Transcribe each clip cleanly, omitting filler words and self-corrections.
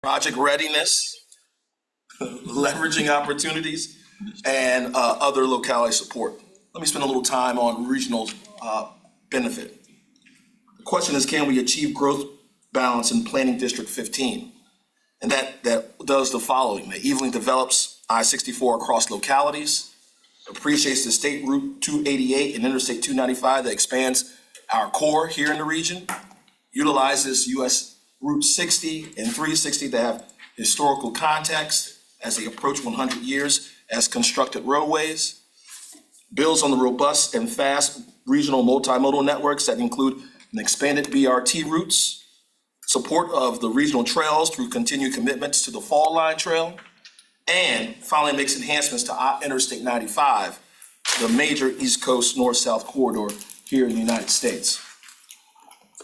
project readiness, leveraging opportunities, and other locality support. Let me spend a little time on regional benefit. The question is, can we achieve growth balance in Planning District 15? And that does the following. That evenly develops I-64 across localities, appreciates the State Route 288 and Interstate 295 that expands our core here in the region, utilizes US Route 60 and 360 that have historical context as they approach 100 years as constructed roadways, builds on the robust and fast regional multimodal networks that include an expanded BRT routes, support of the regional trails through continued commitments to the Fall Line Trail, and finally makes enhancements to Interstate 95, the major East Coast North-South corridor here in the United States.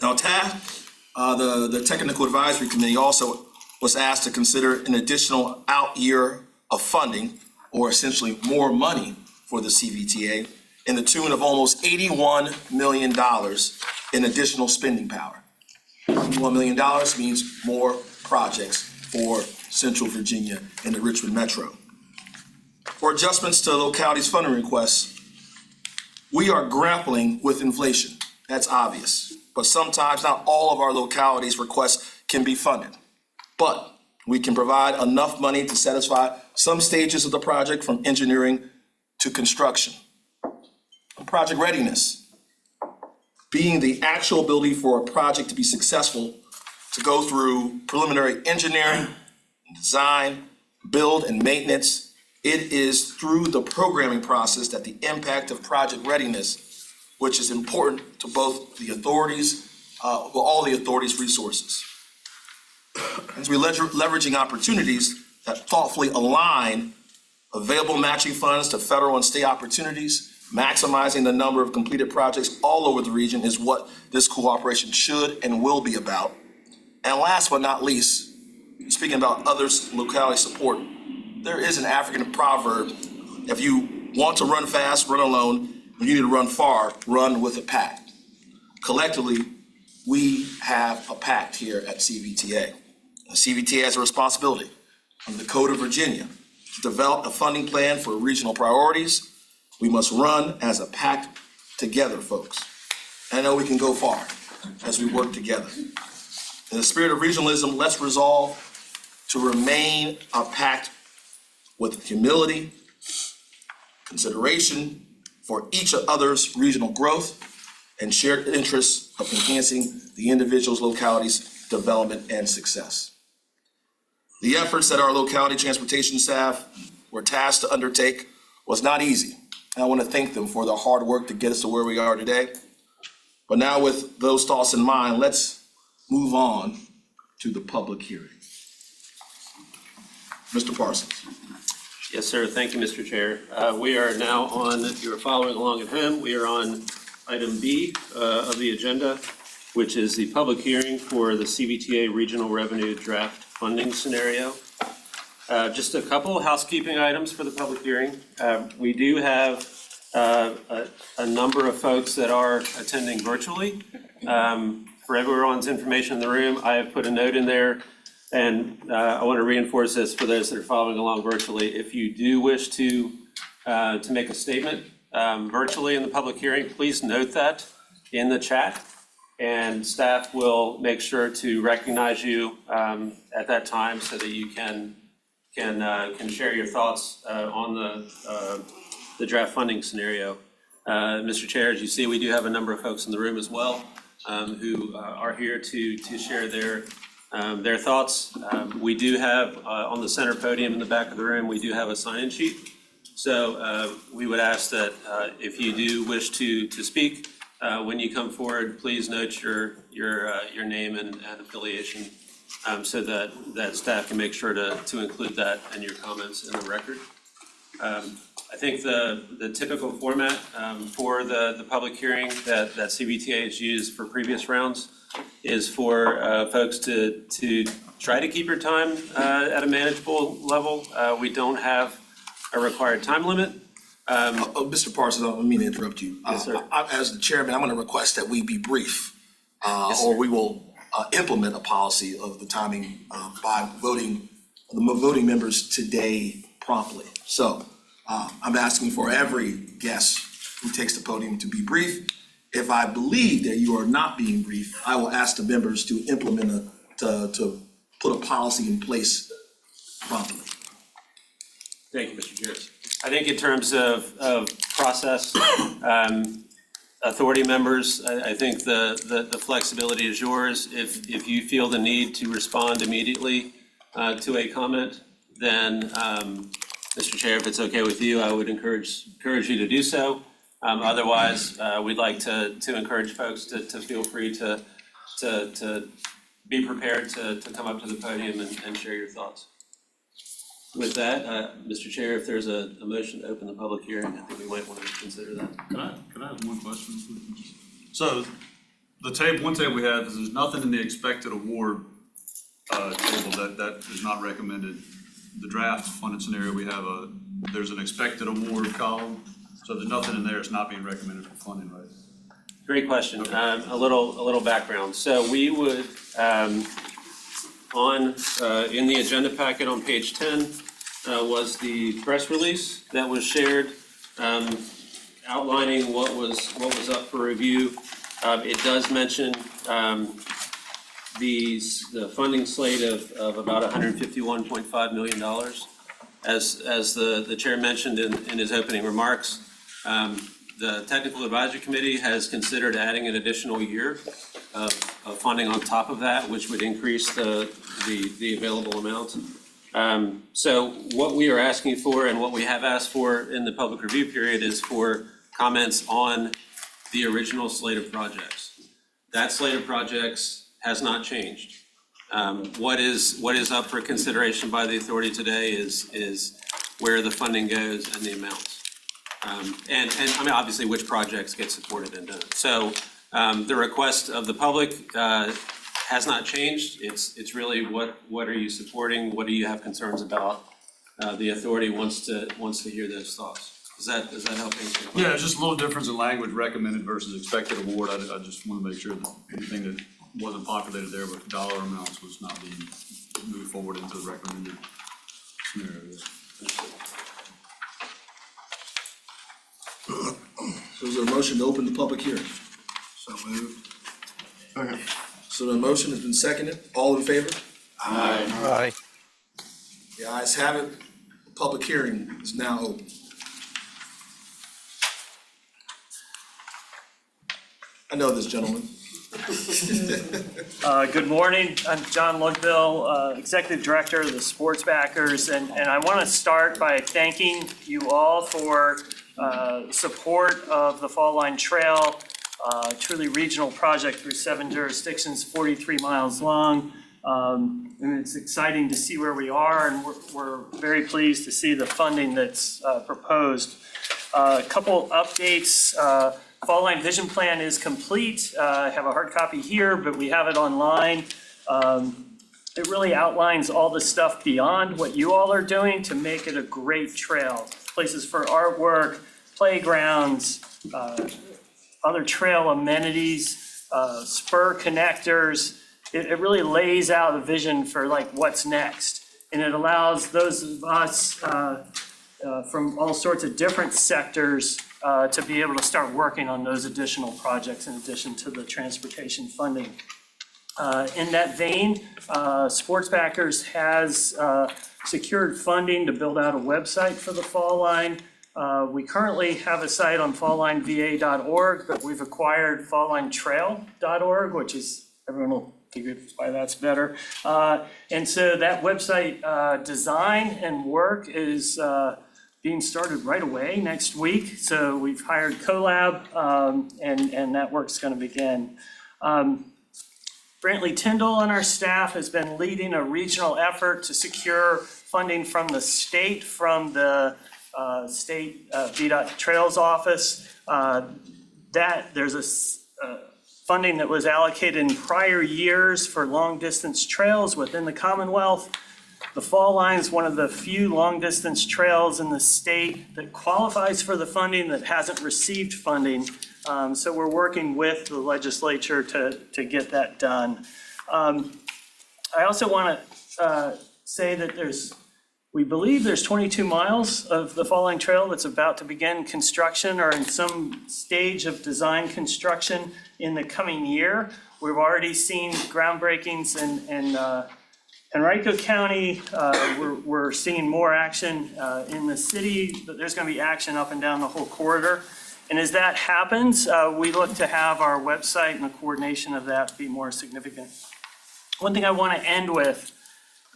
Now, the Technical Advisory Committee also was asked to consider an additional out year of funding, or essentially more money for the CVTA, in the tune of almost $81 million in additional spending power. $81 million means more projects for Central Virginia and the Richmond Metro. For adjustments to localities' funding requests, we are grappling with inflation. That's obvious. But sometimes not all of our localities' requests can be funded. But we can provide enough money to satisfy some stages of the project, from engineering to construction. Project readiness, being the actual ability for a project to be successful to go through preliminary engineering, design, build, and maintenance. It is through the programming process that the impact of project readiness, which is important to both the authorities, all the authorities' resources. As we leveraging opportunities that thoughtfully align available matching funds to federal and state opportunities, maximizing the number of completed projects all over the region is what this cooperation should and will be about. And last but not least, speaking about others' locality support, there is an African proverb: if you want to run fast, run alone. If you need to run far, run with a pack. Collectively, we have a pact here at CVTA. The CVTA has a responsibility under the Code of Virginia to develop a funding plan for regional priorities. We must run as a pact together, folks. And I know we can go far as we work together. In the spirit of regionalism, let's resolve to remain a pact with humility, consideration for each other's regional growth, and shared interests of enhancing the individual's locality's development and success. The efforts that our locality transportation staff were tasked to undertake was not easy. And I want to thank them for their hard work to get us to where we are today. But now, with those thoughts in mind, let's move on to the public hearing. Mr. Parsons. Yes, sir. Thank you, Mr. Chair. We are now on, if you're following along at home, we are on item B of the agenda, which is the public hearing for the CVTA Regional Revenue Draft Funding Scenario. Just a couple of housekeeping items for the public hearing. We do have a number of folks that are attending virtually. For everyone's information in the room, I have put a note in there, and I want to reinforce this for those that are following along virtually. If you do wish to make a statement virtually in the public hearing, please note that in the chat, and staff will make sure to recognize you at that time so that you can share your thoughts on the draft funding scenario. Mr. Chair, as you see, we do have a number of folks in the room as well who are here to share their thoughts. We do have on the center podium in the back of the room, we do have a sign-in sheet. So we would ask that if you do wish to speak, when you come forward, please note your name and affiliation, so that staff can make sure to include that in your comments in the record. I think the typical format for the public hearing that CVTA has used for previous rounds is for folks to try to keep your time at a manageable level. We don't have a required time limit. Mr. Parsons, I don't mean to interrupt you. Yes, sir. As the chairman, I'm going to request that we be brief, Yes, or we will implement a policy of the timing by the voting members today promptly. So I'm asking for every guest who takes the podium to be brief. If I believe that you are not being brief, I will ask the members to implement to put a policy in place promptly. Thank you, Mr. Chair. I think in terms of process, authority members, I think the flexibility is yours. If you feel the need to respond immediately to a comment, then, Mr. Chair, if it's okay with you, I would encourage you to do so. Otherwise, we'd like to encourage folks to feel free to be prepared to come up to the podium and share your thoughts. With that, Mr. Chair, if there's a motion to open the public hearing, I think we might want to consider that. Can I have one question? So one table we have is there's nothing in the expected award table that is not recommended. The draft funded scenario, we have there's an expected award column. So there's nothing in there that's not being recommended for funding, right? Great question. Okay. A little background. So we would, in the agenda packet on page 10 was the press release that was shared outlining what was up for review. It does mention the funding slate of about $151.5 million. As the chair mentioned in his opening remarks, the Technical Advisory Committee has considered adding an additional year of funding on top of that, which would increase the available amount. So what we are asking for and what we have asked for in the public review period is for comments on the original slate of projects. That slate of projects has not changed. What is up for consideration by the authority today is where the funding goes and the amounts. And I mean, obviously, which projects get supported and done. So the request of the public has not changed. It's really what are you supporting? What do you have concerns about? The authority wants to hear those thoughts. Does that help answer your question? Yeah, just a little difference in language, recommended versus expected award. I just want to make sure that anything that wasn't populated there with dollar amounts was not being moved forward into the recommended scenario. So is there a motion to open the public hearing? So moved. Okay. So the motion has been seconded. All in favor? Aye. The ayes have it. The public hearing is now open. I know this gentleman. Good morning, I'm John Lugbill, Executive Director of the Sports Backers, and I want to start by thanking you all for support of the Fall Line Trail, truly regional project through 7 jurisdictions, 43 miles long. And it's exciting to see where we are, and we're very pleased to see the funding that's proposed. A couple updates. Fall Line Vision Plan is complete. I have a hard copy here, but we have it online. It really outlines all the stuff beyond what you all are doing to make it a great trail. Places for artwork, playgrounds, other trail amenities, spur connectors. It really lays out a vision for like what's next. And it allows those of us from all sorts of different sectors to be able to start working on those additional projects in addition to the transportation funding. In that vein, Sports Backers has secured funding to build out a website for the Fall Line. We currently have a site on falllineva.org, but we've acquired falllinetrail.org, which is, everyone will figure why that's better. And so that website design and work is being started right away next week. So we've hired Colab, and that work's going to begin. Brantley Tyndall on our staff has been leading a regional effort to secure funding from the state, from the state VDOT Trails office. There's a funding that was allocated in prior years for long distance trails within the Commonwealth. The Fall Line is one of the few long-distance trails in the state that qualifies for the funding that hasn't received funding. So we're working with the legislature to get that done. I also want to say that we believe there's 22 miles of the Fall Line Trail that's about to begin construction or in some stage of design construction in the coming year. We've already seen groundbreakings in Henrico County. We're seeing more action in the city, but there's going to be action up and down the whole corridor. And as that happens, we look to have our website and the coordination of that be more significant. One thing I want to end with,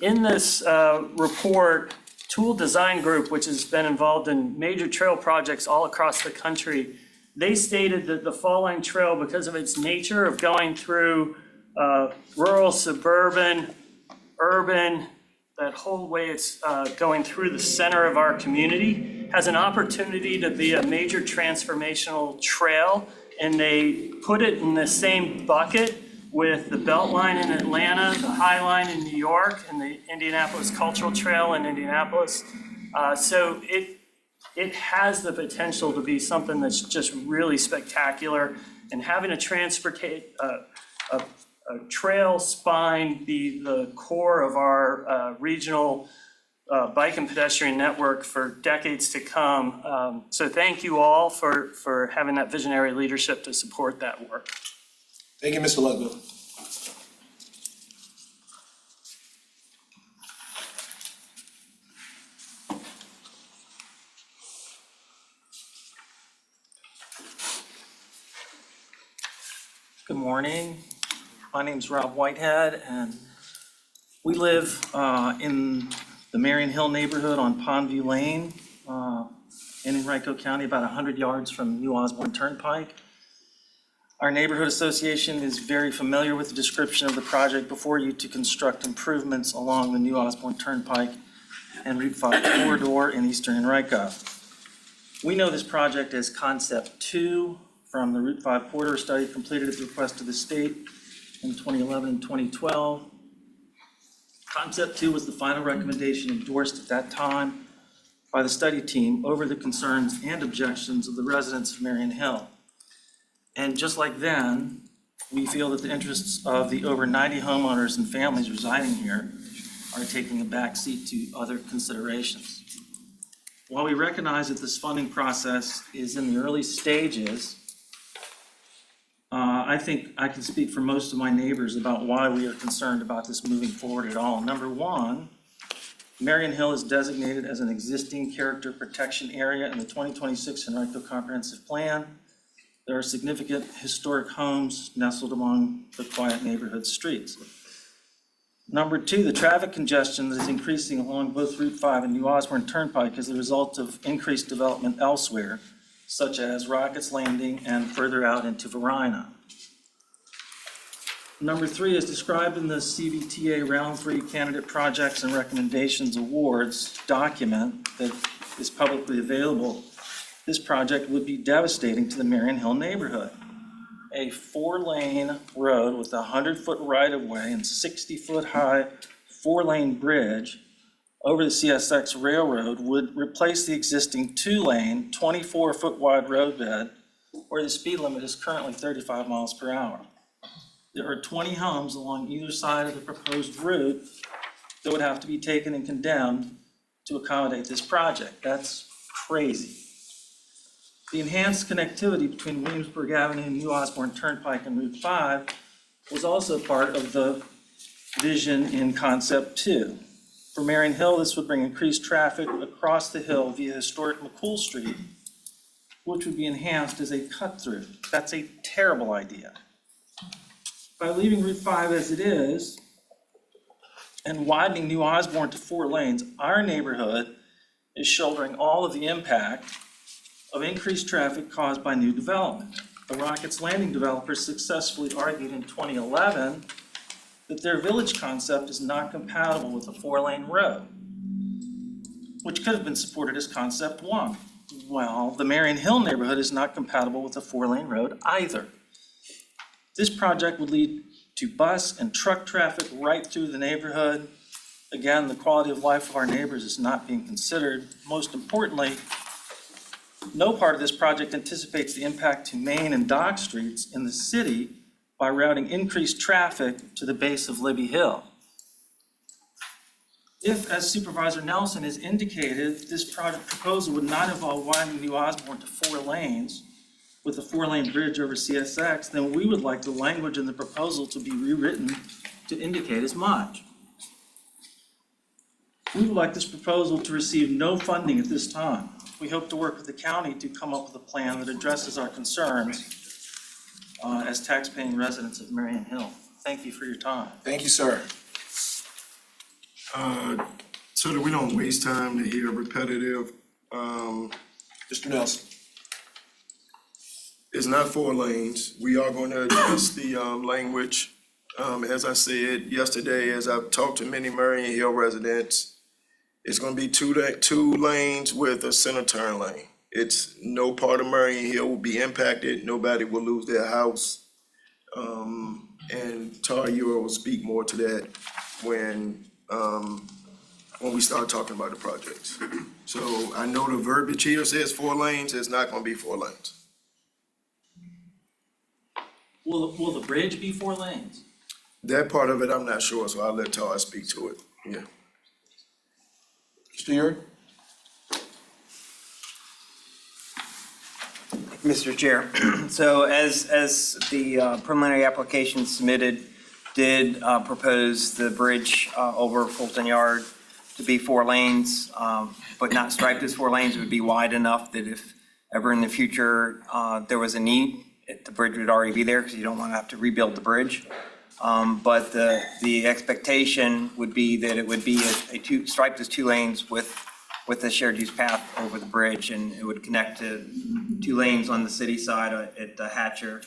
in this report, Tool Design Group, which has been involved in major trail projects all across the country, they stated that the Fall Line Trail, because of its nature of going through rural, suburban, urban, that whole way it's going through the center of our community, has an opportunity to be a major transformational trail. And they put it in the same bucket with the Beltline in Atlanta, the High Line in New York, and the Indianapolis Cultural Trail in Indianapolis. So it has the potential to be something that's just really spectacular. And having a trail spine be the core of our regional bike and pedestrian network for decades to come. So thank you all for having that visionary leadership to support that work. Thank you, Mr. Ludwig. Good morning. My name's Rob Whitehead, and we live in the Marion Hill neighborhood on Pondview Lane in Henrico County, about 100 yards from New Osborne Turnpike. Our neighborhood association is very familiar with the description of the project before you to construct improvements along the New Osborne Turnpike and Route 5 corridor in eastern Henrico. We know this project as Concept 2 from the Route 5 corridor study completed at the request of the state in 2011 and 2012. Concept 2 was the final recommendation endorsed at that time by the study team over the concerns and objections of the residents of Marion Hill. And just like then, we feel that the interests of the over 90 homeowners and families residing here are taking a backseat to other considerations. While we recognize that this funding process is in the early stages, I think I can speak for most of my neighbors about why we are concerned about this moving forward at all. Number one, Marion Hill is designated as an existing character protection area in the 2026 Henrico Comprehensive Plan. There are significant historic homes nestled among the quiet neighborhood streets. Number two, the traffic congestion that is increasing along both Route 5 and New Osborne Turnpike is the result of increased development elsewhere, such as Rockets Landing and further out into Varina. Number three, as described in the CVTA Round 3 Candidate Projects and Recommendations Awards document that is publicly available, this project would be devastating to the Marion Hill neighborhood. A 4-lane road with a 100-foot right-of-way and 60-foot high 4-lane bridge over the CSX railroad would replace the existing 2-lane, 24-foot wide roadbed where the speed limit is currently 35 miles per hour. There are 20 homes along either side of the proposed route that would have to be taken and condemned to accommodate this project. That's crazy. The enhanced connectivity between Williamsburg Avenue and New Osborne Turnpike and Route 5 was also part of the vision in Concept 2. For Marion Hill, this would bring increased traffic across the hill via historic McCool Street, which would be enhanced as a cut-through. That's a terrible idea. By leaving Route 5 as it is and widening New Osborne to 4 lanes, our neighborhood is shouldering all of the impact of increased traffic caused by new development. The Rockets Landing developers successfully argued in 2011 that their village concept is not compatible with a 4-lane road, which could have been supported as Concept 1. Well, the Marion Hill neighborhood is not compatible with a 4-lane road either. This project would lead to bus and truck traffic right through the neighborhood. Again, the quality of life of our neighbors is not being considered. Most importantly, no part of this project anticipates the impact to Main and Dock Streets in the city by routing increased traffic to the base of Libby Hill. If, as Supervisor Nelson has indicated, this project proposal would not involve widening New Osborne to 4 lanes with a 4-lane bridge over CSX, then we would like the language in the proposal to be rewritten to indicate as much. We would like this proposal to receive no funding at this time. We hope to work with the county to come up with a plan that addresses our concerns as taxpaying residents of Marion Hill. Thank you for your time. Thank you, sir. So that we don't waste time to hear repetitive, Mr. Nelson. it's not 4 lanes. We are going to adjust the language. As I said yesterday, as I've talked to many Marion Hill residents, it's going to be two lanes with a center turn lane. It's no part of Marion Hill will be impacted. Nobody will lose their house. And Tar, you will speak more to that when we start talking about the projects. So I know the verbiage here says 4 lanes. It's not going to be 4 lanes. Will the bridge be 4 lanes? That part of it, I'm not sure, so I'll let Tar speak to it. Yeah. Mr. Yurd? Mr. Chair, so as the preliminary application submitted did propose the bridge over Fulton Yard to be 4 lanes, but not striped as 4 lanes. It would be wide enough that if ever in the future there was a need, the bridge would already be there because you don't want to have to rebuild the bridge. But the expectation would be that it would be striped as 2 lanes with a shared use path over the bridge, and it would connect to 2 lanes on the city side at the Hatcher.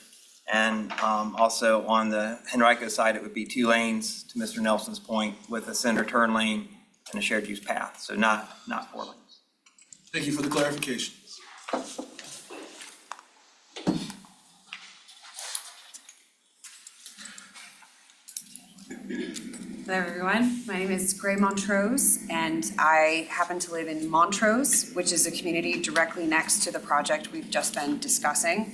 And also on the Henrico side, it would be 2 lanes, to Mr. Nelson's point, with a center turn lane and a shared use path, so not 4 lanes. Thank you for the clarification. Hello, everyone. My name is Gray Montrose, and I happen to live in Montrose, which is a community directly next to the project we've just been discussing.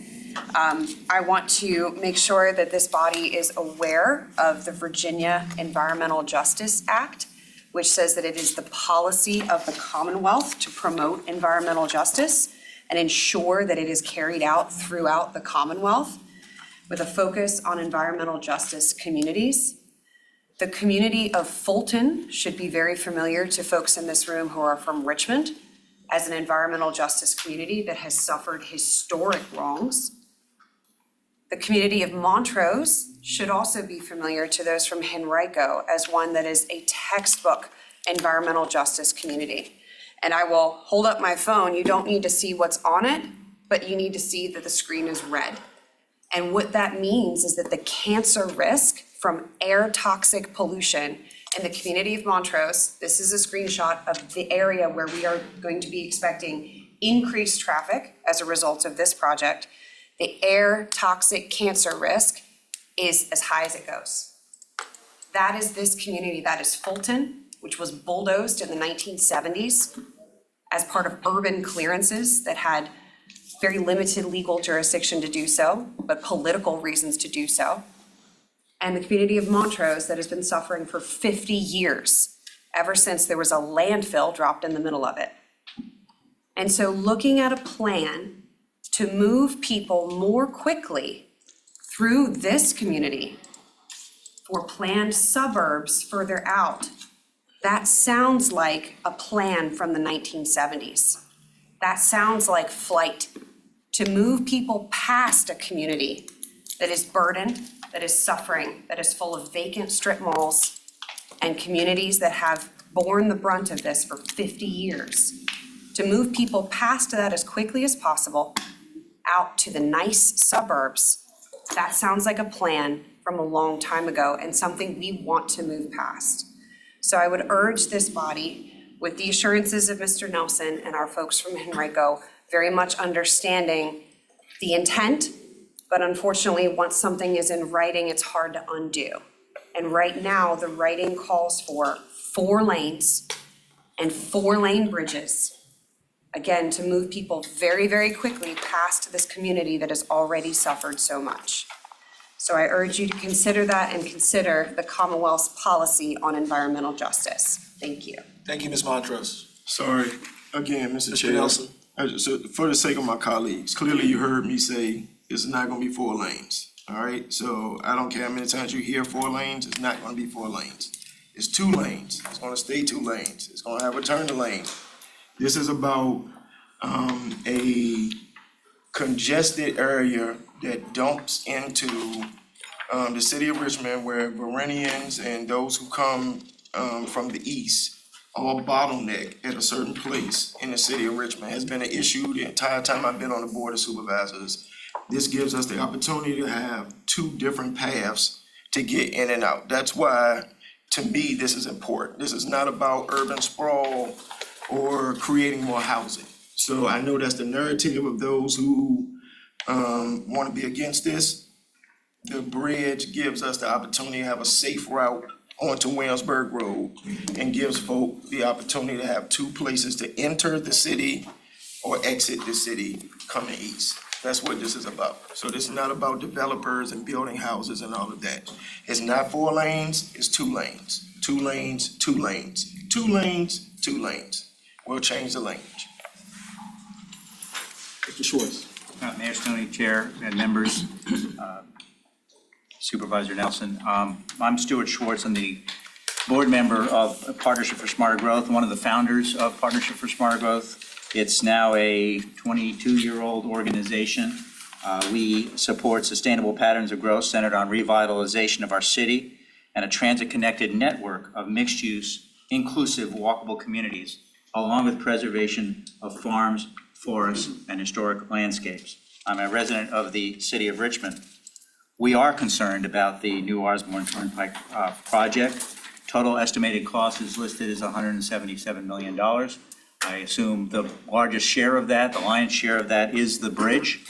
I want to make sure that this body is aware of the Virginia Environmental Justice Act, which says that it is the policy of the Commonwealth to promote environmental justice and ensure that it is carried out throughout the Commonwealth with a focus on environmental justice communities. The community of Fulton should be very familiar to folks in this room who are from Richmond as an environmental justice community that has suffered historic wrongs. The community of Montrose should also be familiar to those from Henrico as one that is a textbook environmental justice community. And I will hold up my phone. You don't need to see what's on it, but you need to see that the screen is red. And what that means is that the cancer risk from air toxic pollution in the community of Montrose, this is a screenshot of the area where we are going to be expecting increased traffic as a result of this project. The air toxic cancer risk is as high as it goes. That is this community, that is Fulton, which was bulldozed in the 1970s as part of urban clearances that had very limited legal jurisdiction to do so, but political reasons to do so. And the community of Montrose that has been suffering for 50 years, ever since there was a landfill dropped in the middle of it. And so looking at a plan to move people more quickly through this community for planned suburbs further out, that sounds like a plan from the 1970s. That sounds like flight to move people past a community that is burdened, that is suffering, that is full of vacant strip malls, and communities that have borne the brunt of this for 50 years. To move people past that as quickly as possible, out to the nice suburbs, that sounds like a plan from a long time ago and something we want to move past. So I would urge this body, with the assurances of Mr. Nelson and our folks from Henrico, very much understanding the intent, but unfortunately, once something is in writing, it's hard to undo. And right now, the writing calls for 4 lanes and 4-lane bridges, again, to move people very, very quickly past this community that has already suffered so much. So I urge you to consider that and consider the Commonwealth's policy on environmental justice. Thank you. Thank you, Ms. Montrose. Sorry, again, Mr. Mr. Chair. Nelson. So for the sake of my colleagues, clearly you heard me say it's not gonna be 4 lanes, all right? So I don't care how many times you hear 4 lanes, it's not gonna be 4 lanes. It's 2 lanes, it's gonna stay 2 lanes, it's gonna have a turn to lane. This is about, a congested area that dumps into, the city of Richmond where Veronians and those who come, from the east all bottleneck at a certain place in the city of Richmond has been an issue the entire time I've been on the Board of Supervisors. This gives us the opportunity to have 2 different paths to get in and out. That's why, to me, this is important. This is not about urban sprawl or creating more housing. So I know that's the narrative of those who want to be against this. The bridge gives us the opportunity to have a safe route onto Williamsburg Road and gives folk the opportunity to have 2 places to enter the city or exit the city coming east. That's what this is about. So this is not about developers and building houses and all of that. It's not 4 lanes, it's 2 lanes. 2 lanes, 2 lanes. 2 lanes, 2 lanes. We'll change the language. Mr. Schwartz. Mayor Stoney, Chair, and members, Supervisor Nelson. I'm Stuart Schwartz. I'm the board member of Partnership for Smarter Growth, one of the founders of Partnership for Smarter Growth. It's now a 22-year-old organization. We support sustainable patterns of growth centered on revitalization of our city and a transit-connected network of mixed-use, inclusive, walkable communities, along with preservation of farms, forests, and historic landscapes. I'm a resident of the city of Richmond. We are concerned about the new Osborne Turnpike project. Total estimated cost is listed as $177 million. I assume the largest share of that, the lion's share of that, is the bridge.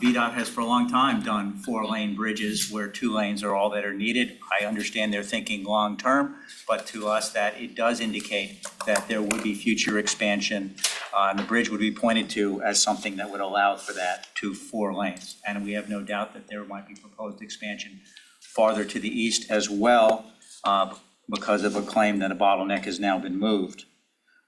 VDOT has for a long time done 4-lane bridges where 2 lanes are all that are needed. I understand they're thinking long-term, but to us that it does indicate that there would be future expansion, and the bridge would be pointed to as something that would allow for that to 4 lanes. And we have no doubt that there might be proposed expansion farther to the east as well, because of a claim that a bottleneck has now been moved.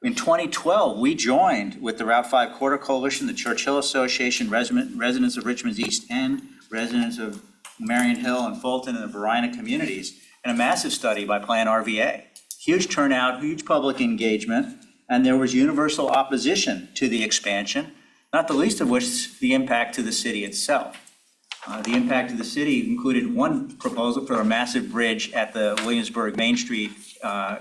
In 2012, we joined with the Route 5 Corridor Coalition, the Churchill Association, residents of Richmond's East End, residents of Marion Hill and Fulton and the Verina communities, in a massive study by Plan RVA. Huge turnout, huge public engagement, and there was universal opposition to the expansion, not the least of which the impact to the city itself. The impact to the city included one proposal for a massive bridge at the Williamsburg Main Street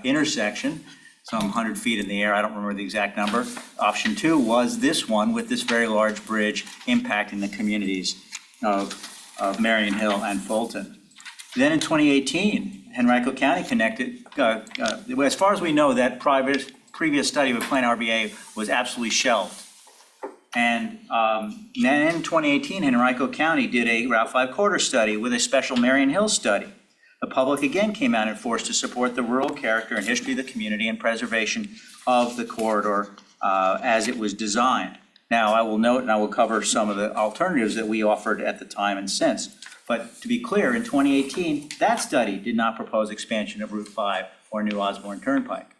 intersection, some 100 feet in the air, I don't remember the exact number. Option 2 was this one with this very large bridge impacting the communities of Marion Hill and Fulton. Then in 2018, Henrico County connected, as far as we know, that previous study with Plan RBA was absolutely shelved. And then in 2018, Henrico County did a Route 5 corridor study with a special Marion Hill study. The public again came out and forced to support the rural character and history of the community and preservation of the corridor as it was designed. Now, I will note and I will cover some of the alternatives that we offered at the time and since. But to be clear, in 2018, that study did not propose expansion of Route 5 or new Osborne Turnpike.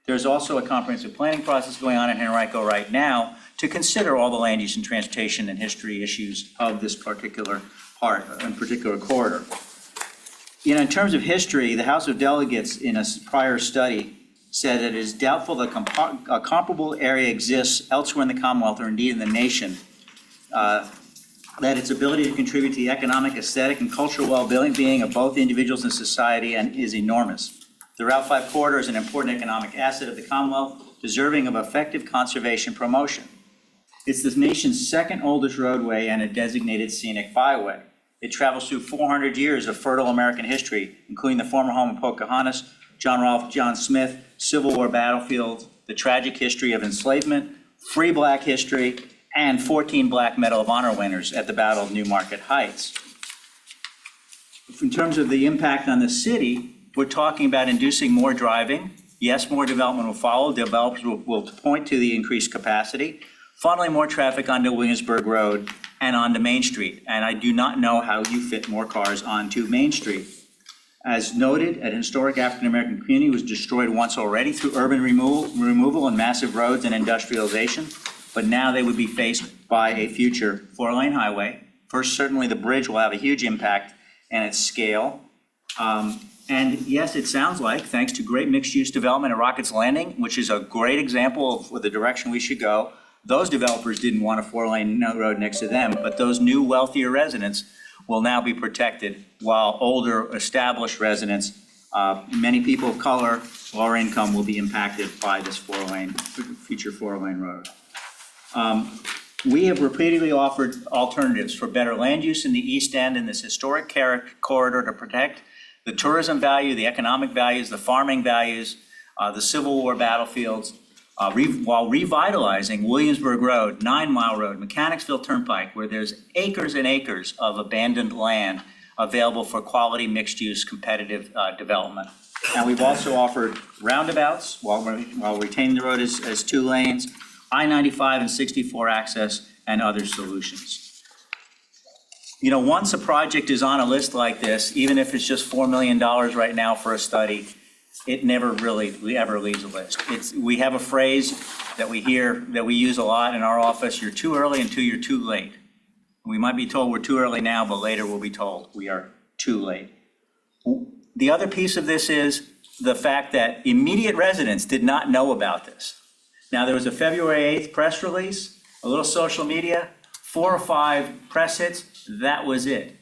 There's also a comprehensive planning process going on in Henrico right now to consider all the land use and transportation and history issues of this particular part, in particular corridor. In terms of history, the House of Delegates in a prior study said that it is doubtful that a comparable area exists elsewhere in the Commonwealth or indeed in the nation, that its ability to contribute to the economic, aesthetic, and cultural well-being of both individuals and society is enormous. The Route 5 corridor is an important economic asset of the Commonwealth, deserving of effective conservation promotion. It's the nation's 2nd oldest roadway and a designated scenic byway. It travels through 400 years of fertile American history, including the former home of Pocahontas, John Rolfe, John Smith, Civil War battlefields, the tragic history of enslavement, free black history, and 14 Black Medal of Honor winners at the Battle of Newmarket Heights. In terms of the impact on the city, we're talking about inducing more driving. Yes, more development will follow. Developers will point to the increased capacity. funneling more traffic onto Williamsburg Road and onto Main Street. And I do not know how you fit more cars onto Main Street. As noted, an historic African-American community was destroyed once already through urban removal and massive roads and industrialization, but now they would be faced by a future four-lane highway. First, certainly the bridge will have a huge impact and its scale. And yes, it sounds like, thanks to great mixed-use development at Rockets Landing, which is a great example of the direction we should go, those developers didn't want a four-lane road next to them, but those new wealthier residents will now be protected, while older established residents, many people of color, lower income, will be impacted by this future four-lane road. We have repeatedly offered alternatives for better land use in the East End in this historic corridor to protect the tourism value, the economic values, the farming values, the Civil War battlefields, while revitalizing Williamsburg Road, 9 Mile Road, Mechanicsville Turnpike, where there's acres and acres of abandoned land available for quality mixed-use competitive development. And we've also offered roundabouts while retaining the road as 2 lanes, I-95 and 64 access, and other solutions. You know, once a project is on a list like this, even if it's just $4 million right now for a study, it never really ever leaves a list. We have a phrase that we hear, that we use a lot in our office: you're too early until you're too late. We might be told we're too early now, but later we'll be told we are too late. The other piece of this is the fact that immediate residents did not know about this. Now, there was a February 8th press release, a little social media, 4 or 5 press hits. That was it.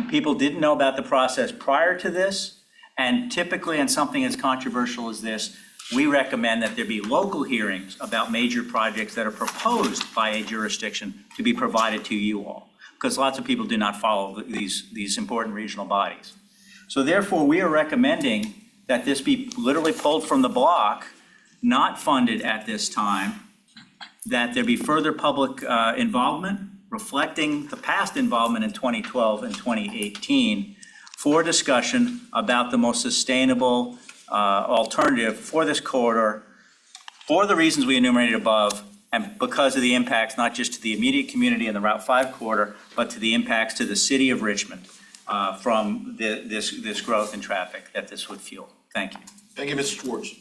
People didn't know about the process prior to this, and typically on something as controversial as this, we recommend that there be local hearings about major projects that are proposed by a jurisdiction to be provided to you all, because lots of people do not follow these important regional bodies. So therefore, we are recommending that this be literally pulled from the block, not funded at this time, that there be further public involvement, reflecting the past involvement in 2012 and 2018 for discussion about the most sustainable alternative for this corridor, for the reasons we enumerated above, and because of the impacts not just to the immediate community in the Route 5 corridor, but to the impacts to the city of Richmond from this growth in traffic that this would fuel. Thank you. Thank you, Mr. Schwartz.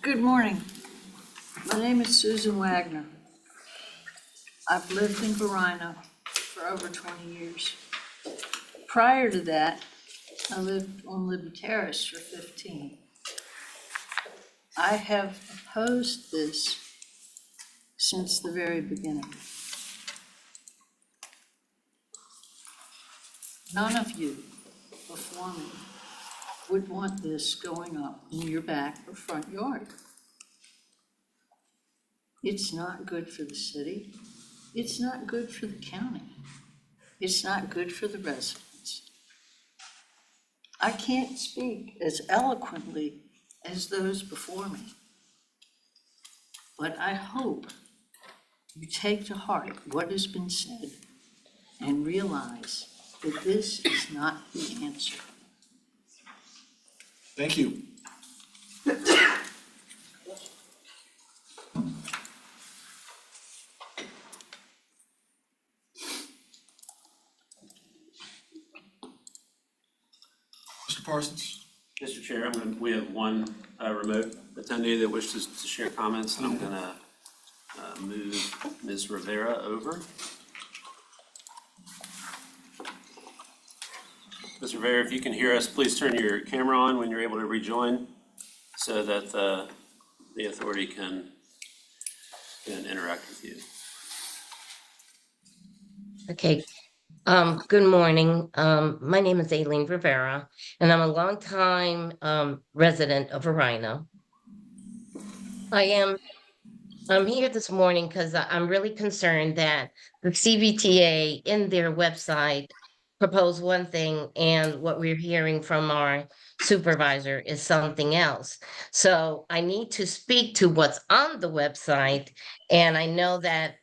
Good morning. My name is Susan Wagner. I've lived in Verina for over 20 years. Prior to that, I lived on Libby Terrace for 15. I have opposed this since the very beginning. None of you before me would want this going up in your back or front yard. It's not good for the city. It's not good for the county. It's not good for the residents. I can't speak as eloquently as those before me, but I hope you take to heart what has been said and realize that this is not the answer. Thank you. Mr. Parsons? Mr. Chair, we have one remote attendee that wishes to share comments, and I'm going to move Ms. Rivera over. Ms. Rivera, if you can hear us, please turn your camera on when you're able to rejoin so that the authority can interact with you. Okay. Good morning. My name is Aileen Rivera, and I'm a longtime resident of Verina. I'm here this morning because I'm really concerned that the CVTA in their website proposed one thing, and what we're hearing from our supervisor is something else. So I need to speak to what's on the website, and I know that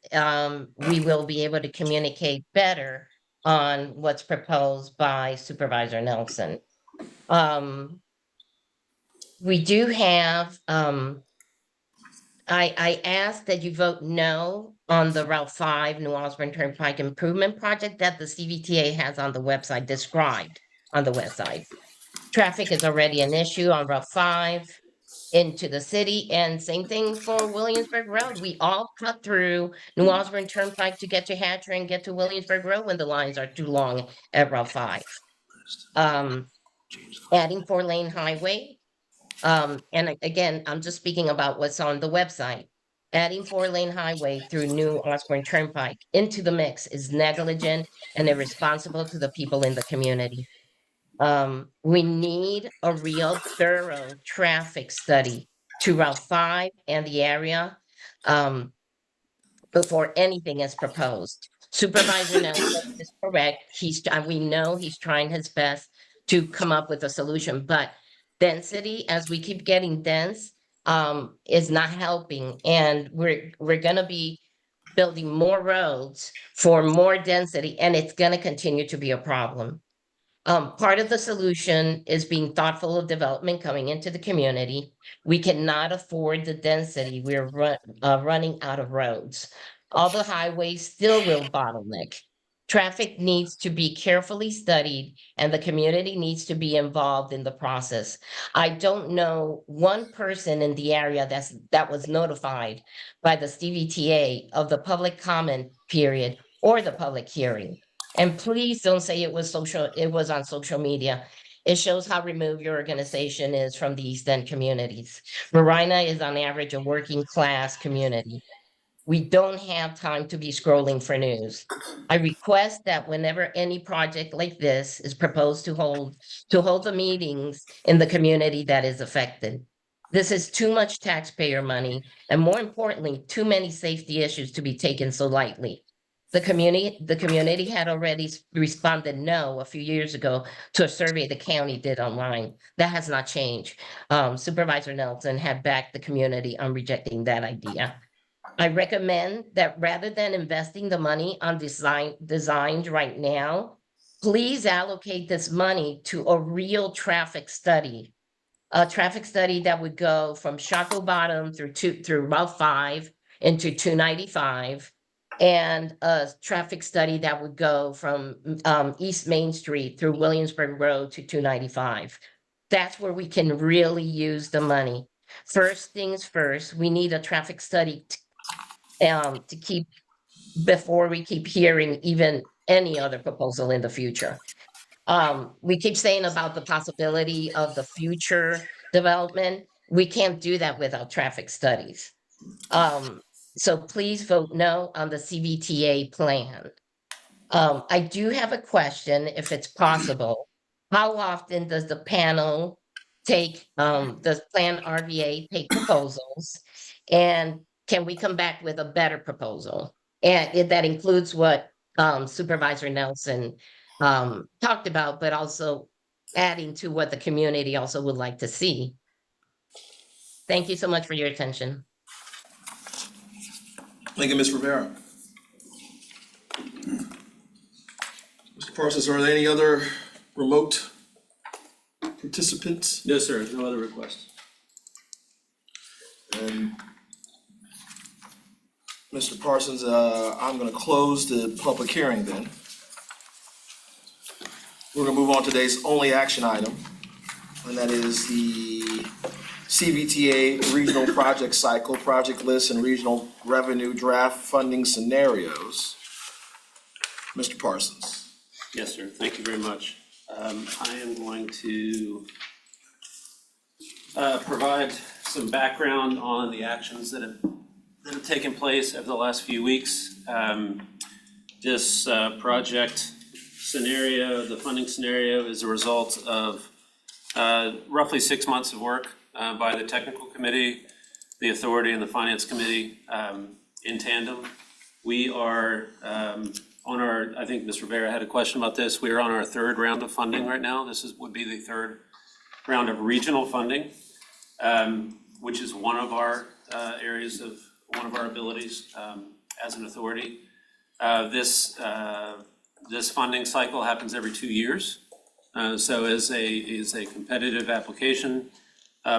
we will be able to communicate better on what's proposed by Supervisor Nelson. We do have, I ask that you vote no on the Route 5 New Osborne Turnpike Improvement Project that the CVTA has on the website, described on the website. Traffic is already an issue on Route 5 into the city, and same thing for Williamsburg Road. We all cut through New Osborne Turnpike to get to Hatcher and get to Williamsburg Road when the lines are too long at Route 5. Adding 4-lane highway. Again, I'm just speaking about what's on the website. Adding 4-lane highway through New Osborne Turnpike into the mix is negligent and irresponsible to the people in the community. We need a real thorough traffic study to Route 5 and the area before anything is proposed. Supervisor Nelson is correct. We know he's trying his best to come up with a solution, but density, as we keep getting dense, is not helping. And we're gonna be building more roads for more density, and it's gonna continue to be a problem. Part of the solution is being thoughtful of development coming into the community. We cannot afford the density. We're running out of roads. All the highways still will bottleneck. Traffic needs to be carefully studied and the community needs to be involved in the process. I don't know one person in the area that was notified by the CVTA of the public comment period or the public hearing. And please don't say it was on social media. It shows how removed your organization is from the East End communities. Verina is on average a working class community. We don't have time to be scrolling for news. I request that whenever any project like this is proposed to hold the meetings in the community that is affected. This is too much taxpayer money, and more importantly, too many safety issues to be taken so lightly. The community had already responded no a few years ago to a survey the county did online. That has not changed. Supervisor Nelson had backed the community on rejecting that idea. I recommend that rather than investing the money on designs right now, please allocate this money to a real traffic study. A traffic study that would go from Shockoe Bottom through Route 5 into 295, and a traffic study that would go from East Main Street through Williamsburg Road to 295. That's where we can really use the money. First things first, we need a traffic study to keep before we keep hearing even any other proposal in the future. We keep saying about the possibility of the future development. We can't do that without traffic studies. So please vote no on the CVTA plan. I do have a question, if it's possible. How often does the panel does Plan RVA take proposals? And can we come back with a better proposal? And that includes what Supervisor Nelson talked about, but also adding to what the community also would like to see. Thank you so much for your attention. Thank you, Ms. Rivera. Mr. Parsons, are there any other remote participants? No, sir, no other requests. And Mr. Parsons, I'm gonna close the public hearing then. We're gonna move on to today's only action item, and that is the CVTA Regional Project Cycle, Project List, and Regional Revenue Draft Funding Scenarios. Mr. Parsons. Yes, sir, thank you very much. I am going to provide some background on the actions that have taken place over the last few weeks. This project scenario, the funding scenario, is a result of roughly 6 months of work by the technical committee, the authority, and the finance committee in tandem. We are on our, I think Ms. Rivera had a question about this, we are on our third round of funding right now. This would be the third round of regional funding, which is one of our areas of, one of our abilities as an authority. This This funding cycle happens every 2 years. So is a competitive application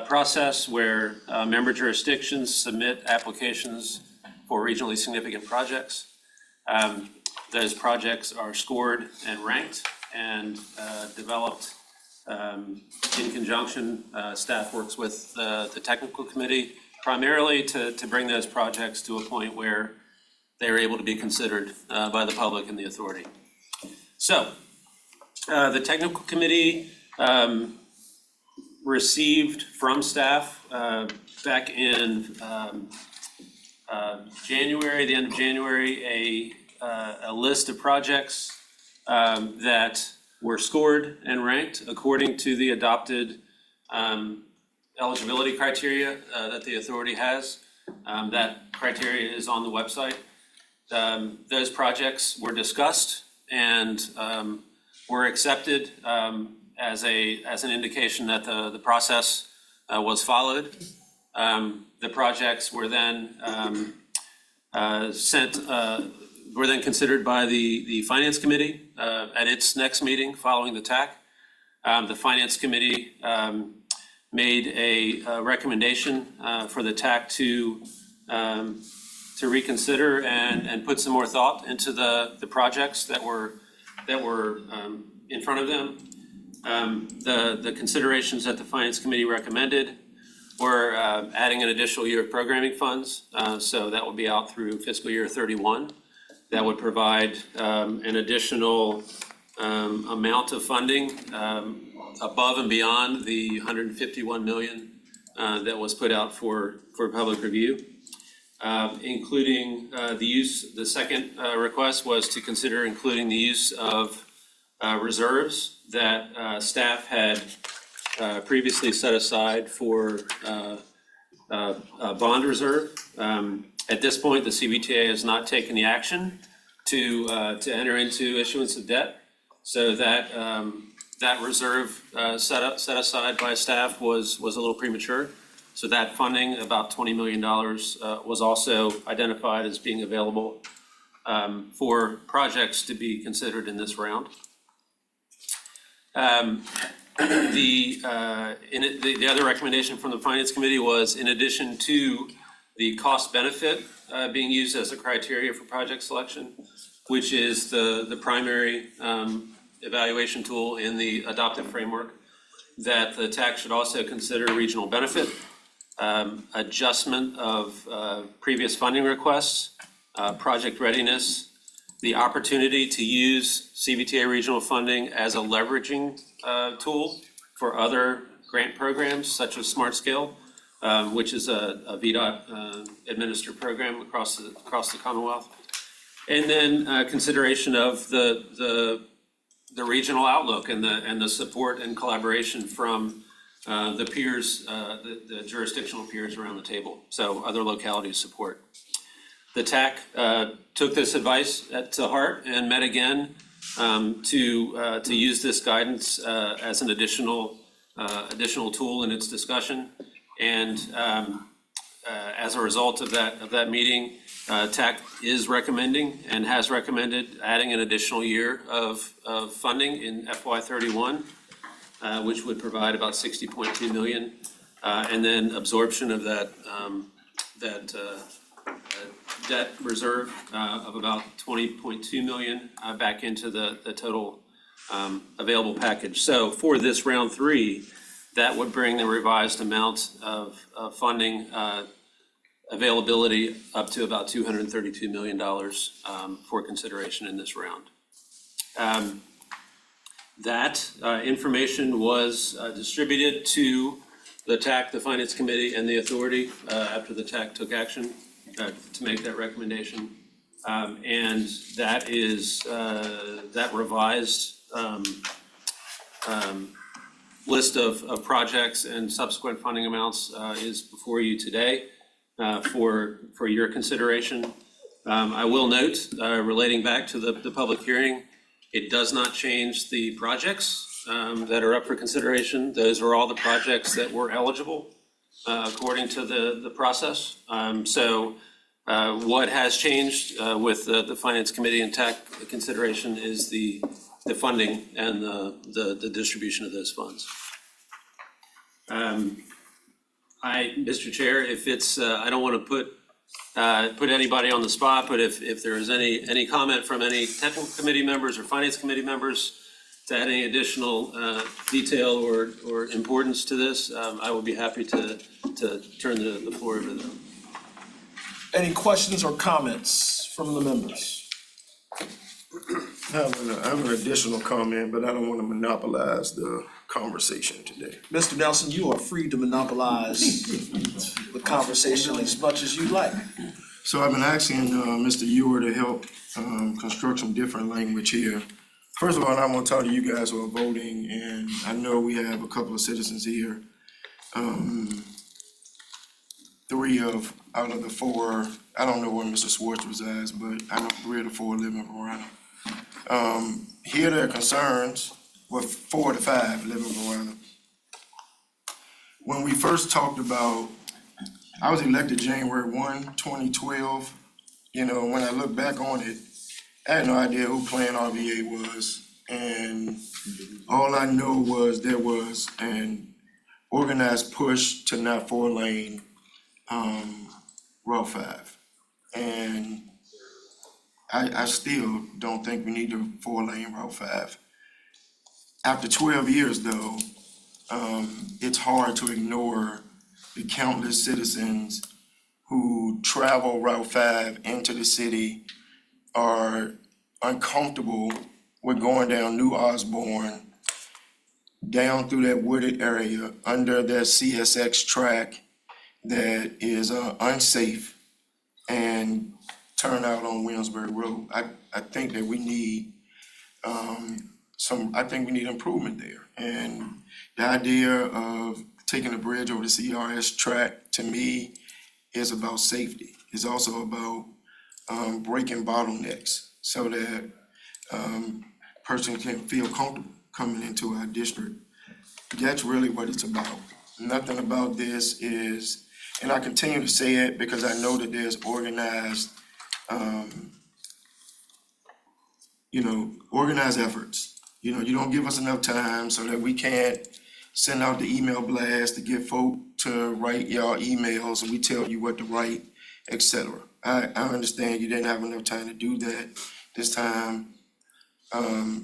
process where member jurisdictions submit applications for regionally significant projects. Those projects are scored and ranked and developed in conjunction. Staff works with the technical committee primarily to bring those projects to a point where they're able to be considered by the public and the authority. So the technical committee received from staff back in January, the end of January, a list of projects that were scored and ranked according to the adopted eligibility criteria that the authority has. That criteria is on the website. Those projects were discussed and were accepted as an indication that the process was followed. The projects were then were then considered by the Finance Committee at its next meeting following the TAC. The Finance Committee made a recommendation for the TAC to reconsider and put some more thought into the projects that were in front of them. The considerations that the Finance Committee recommended were adding an additional year of programming funds. So that would be out through fiscal year 31. That would provide an additional amount of funding above and beyond the $151 million that was put out for public review. Including the second request was to consider including the use of reserves that staff had previously set aside for a bond reserve. At this point, the CVTA has not taken the action to enter into issuance of debt. So that reserve set aside by staff was a little premature. So that funding, about $20 million, was also identified as being available for projects to be considered in this round. The other recommendation from the Finance Committee was, in addition to the cost benefit being used as a criteria for project selection, which is the primary evaluation tool in the adopted framework, that the TAC should also consider regional benefit, adjustment of previous funding requests, project readiness, the opportunity to use CVTA regional funding as a leveraging tool for other grant programs such as Smart Scale, which is a VDOT administered program across the Commonwealth. And then consideration of the regional outlook and the support and collaboration from the peers, the jurisdictional peers around the table, so other localities support. The TAC took this advice to heart and met again to use this guidance as an additional tool in its discussion. And as a result of that meeting, TAC is recommending and has recommended adding an additional year of funding in FY31, which would provide about $60.2 million, and then absorption of that debt reserve of about $20.2 million back into the total available package. So for this round 3, that would bring the revised amount of funding availability up to about $232 million for consideration in this round. That information was distributed to the TAC, the Finance Committee, and the authority after the TAC took action to make that recommendation. And that is, that revised list of projects and subsequent funding amounts is before you today for your consideration. I will note, relating back to the public hearing, it does not change the projects that are up for consideration. Those are all the projects that were eligible according to the process. So What has changed with the Finance Committee and TAC consideration is the funding and the distribution of those funds. Mr. Chair, if it's, I don't want to put anybody on the spot, but if there is any comment from any technical committee members or finance committee members to add any additional detail or importance to this, I will be happy to turn the floor over to them. Any questions or comments from the members? I have an additional comment, but I don't want to monopolize the conversation today. Mr. Nelson, you are free to monopolize the conversation as much as you like. So I've been asking Mr. Ewer to help construct some different language here. First of all, I want to talk to you guys who are voting, and I know we have a couple of citizens here. 3 out of the 4, I don't know where Mr. Swartz resides, but I know 3 of the 4 live in Verona. Hear their concerns, well, 4 to 5 live in Verona. When we first talked about, I was elected January 1, 2012. You know, when I look back on it, I had no idea who Plan RVA was. And all I know was there was an organized push to not 4-lane Route 5. And I still don't think we need a 4-lane Route 5. After 12 years though, it's hard to ignore the countless citizens who travel Route 5 into the city, are uncomfortable with going down New Osborne, down through that wooded area, under that CSX track that is unsafe, and turn out on Williamsburg Road. I think that we need I think we need improvement there. And the idea of taking a bridge over the CRS track, to me, is about safety. It's also about breaking bottlenecks so that person can feel comfortable coming into our district. That's really what it's about. Nothing about this is, and I continue to say it because I know that there's organized, organized efforts. You know, you don't give us enough time so that we can't send out the email blast to get folk to write y'all emails and we tell you what to write, etc. I understand you didn't have enough time to do that this time.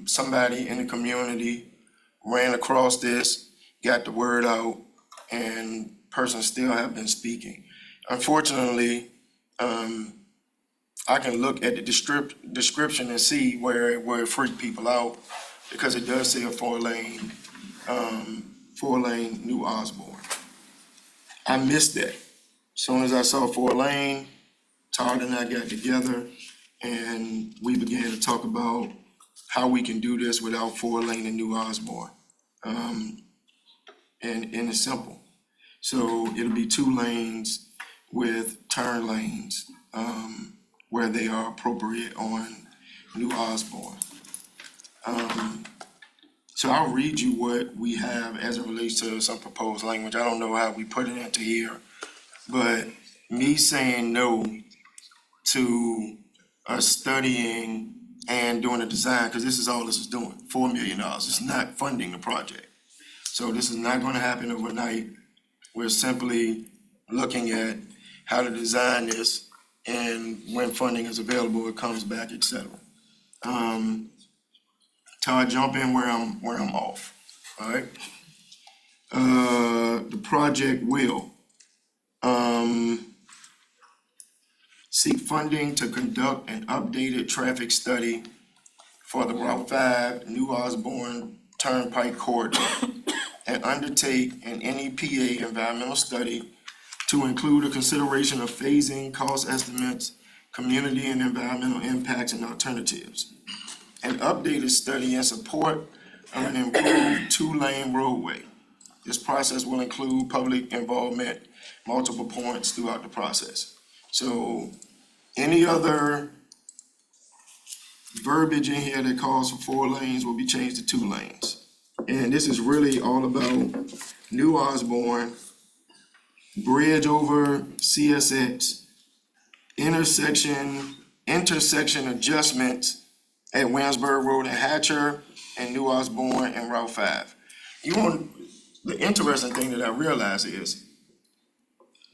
Somebody in the community ran across this, got the word out, and persons still have been speaking. Unfortunately, I can look at the description and see where it freaked people out, because it does say a 4-lane New Osborne. I missed that. As soon as I saw 4-lane, Todd and I got together and we began to talk about how we can do this without 4-lane in New Osborne. And it's simple. So it'll be 2 lanes with turn lanes where they are appropriate on New Osborne. So I'll read you what we have as it relates to some proposed language. I don't know how we put it into here, but me saying no to us studying and doing a design, because this is all this is doing, $4 million. It's not funding the project. So this is not going to happen overnight. We're simply looking at how to design this, and when funding is available, it comes back, et cetera. Todd, jump in where I'm off, all right? The project will seek funding to conduct an updated traffic study for the Route 5 New Osborne Turnpike corridor and undertake an NEPA environmental study to include a consideration of phasing, cost estimates, community and environmental impacts and alternatives. An updated study in support of an improved 2-lane roadway. This process will include public involvement, multiple points throughout the process. So any other verbiage in here that calls for 4 lanes will be changed to 2 lanes. And this is really all about New Osborne, bridge over CSX, intersection adjustments at Williamsburg Road and Hatcher and New Osborne and Route 5. The interesting thing that I realize is,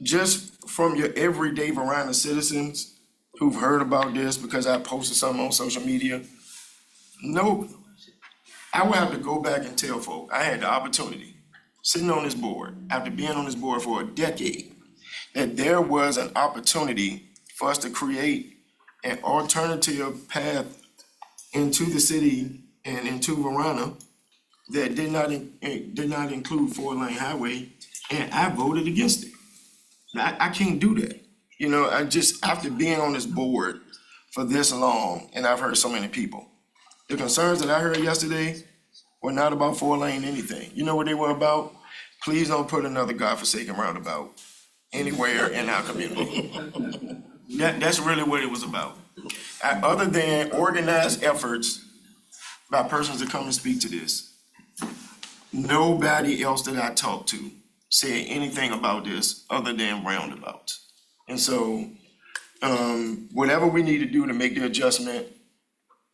just from your everyday Verona citizens who've heard about this because I posted something on social media, no, I would have to go back and tell folk, I had the opportunity, sitting on this board, after being on this board for a decade, that there was an opportunity for us to create an alternative path into the city and into Verona that did not include 4-lane highway, and I voted against it. I can't do that. You know, I just, after being on this board for this long, and I've heard so many people, the concerns that I heard yesterday were not about 4-lane anything. You know what they were about? Please don't put another godforsaken roundabout anywhere in our community. That's really what it was about. Other than organized efforts by persons that come and speak to this, nobody else that I talked to said anything about this other than roundabouts. And so, whatever we need to do to make the adjustment,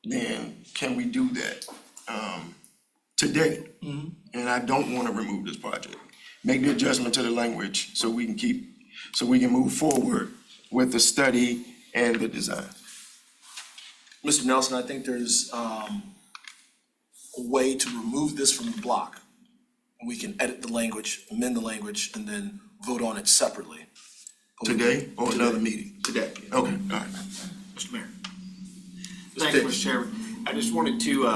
then can we do that today? And I don't want to remove this project. Make the adjustment to the language so we can move forward with the study and the design. Mr. Nelson, I think there's a way to remove this from the block. We can edit the language, amend the language, and then vote on it separately. Today or another meeting? Today. Okay, all right. Mr. Mayor. Thank you, Mr. Chairman. I just wanted to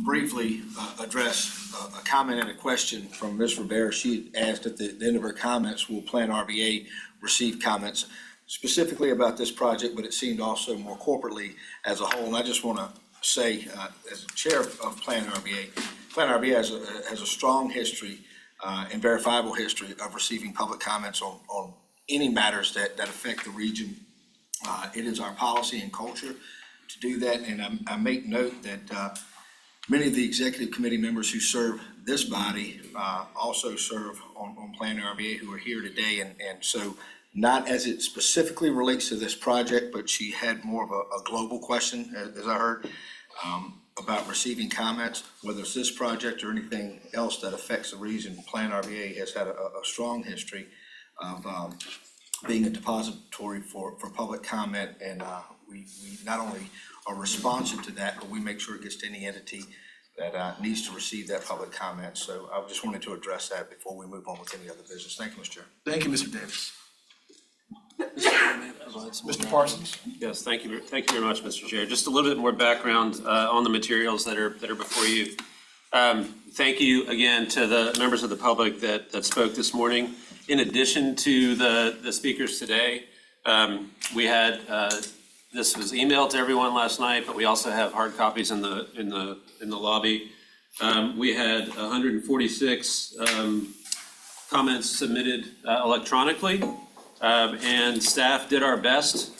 briefly address a comment and a question from Ms. Rivera. She had asked at the end of her comments, will Plan RBA receive comments specifically about this project, but it seemed also more corporately as a whole. And I just want to say, as chair of Plan RBA, Plan RBA has a strong history and verifiable history of receiving public comments on any matters that affect the region. It is our policy and culture to do that, and I make note that many of the executive committee members who serve this body also serve on Plan RBA who are here today, and so not as it specifically relates to this project, but she had more of a global question, as I heard, about receiving comments, whether it's this project or anything else that affects the region. Plan RBA has had a strong history of being a depository for public comment, and we not only are responsive to that, but we make sure it gets to any entity that needs to receive that public comment. So I just wanted to address that before we move on with any other business. Thank you, Mr. Chair. Thank you, Mr. Davis. Mr. Parsons? Yes, thank you very much, Mr. Chair. Just a little bit more background on the materials that are before you. Thank you again to the members of the public that spoke this morning. In addition to the speakers today, we had this was emailed to everyone last night, but we also have hard copies in the lobby. We had 146 comments submitted electronically, and staff did our best